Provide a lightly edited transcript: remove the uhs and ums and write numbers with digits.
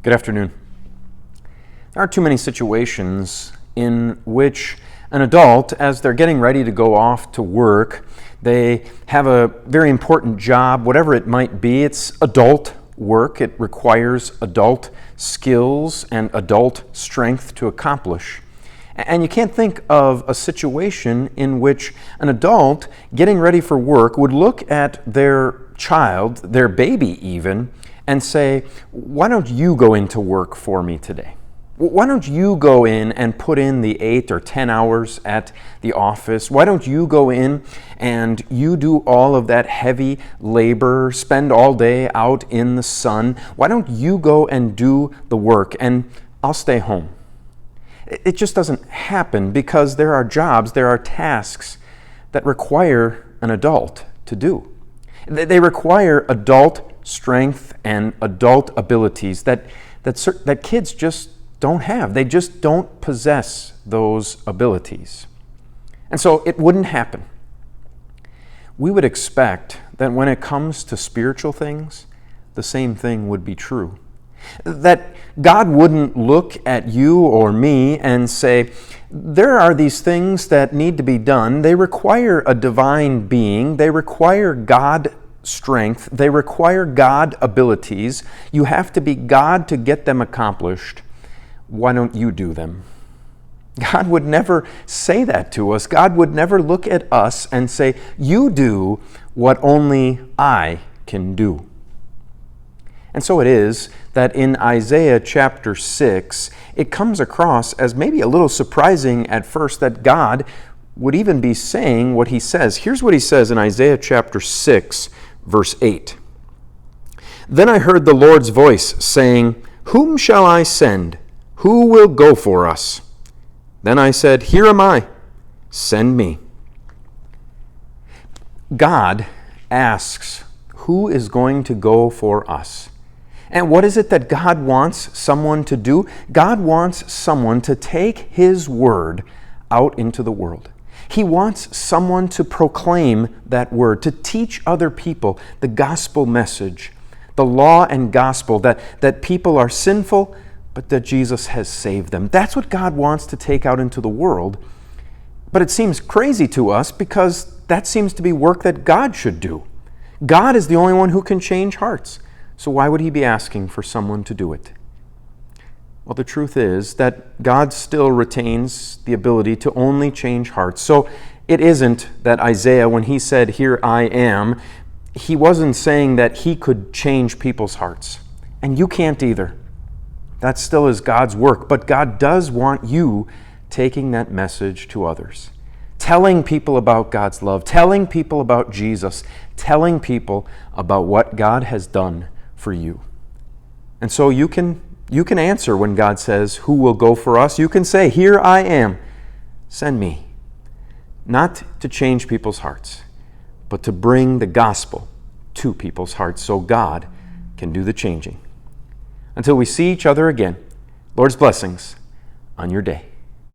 Good afternoon. There aren't too many situations in which an adult, as they're getting ready to go off to work, they have a very important job, whatever it might be. It's adult work. It requires adult skills and adult strength to accomplish. And you can't think of a situation in which an adult getting ready for work would look at their child, their baby even, and say, why don't you go into work for me today? Why don't you go in and put in the 8 or 10 hours at the office? Why don't you go in and you do all of that heavy labor, spend all day out in the sun? Why don't you go and do the work and I'll stay home? It just doesn't happen because there are jobs, there are tasks that require an adult to do. They require adult strength and adult abilities that kids just don't have. They just don't possess those abilities. And so it wouldn't happen. We would expect that when it comes to spiritual things, the same thing would be true. That God wouldn't look at you or me and say, there are these things that need to be done. They require a divine being. They require God strength. They require God abilities. You have to be God to get them accomplished. Why don't you do them? God would never say that to us. God would never look at us and say, you do what only I can do. And so it is that in Isaiah chapter 6, it comes across as maybe a little surprising at first that God would even be saying what he says. Here's what he says in Isaiah chapter 6, verse 8. Then I heard the Lord's voice saying, whom shall I send? Who will go for us? Then I said, here am I. Send me. God asks, who is going to go for us? And what is it that God wants someone to do? God wants someone to take his word out into the world. He wants someone to proclaim that word, to teach other people the gospel message, the law and gospel, that people are sinful, but that Jesus has saved them. That's what God wants to take out into the world. But it seems crazy to us because that seems to be work that God should do. God is the only one who can change hearts. So why would he be asking for someone to do it? Well, the truth is that God still retains the ability to only change hearts. So it isn't that Isaiah, when he said, here I am, he wasn't saying that he could change people's hearts. And you can't either. That still is God's work. But God does want you taking that message to others. Telling people about God's love. Telling people about Jesus. Telling people about what God has done for you. And so you can answer when God says, who will go for us? You can say, here I am, send me. Not to change people's hearts, but to bring the gospel to people's hearts so God can do the changing. Until we see each other again, Lord's blessings on your day.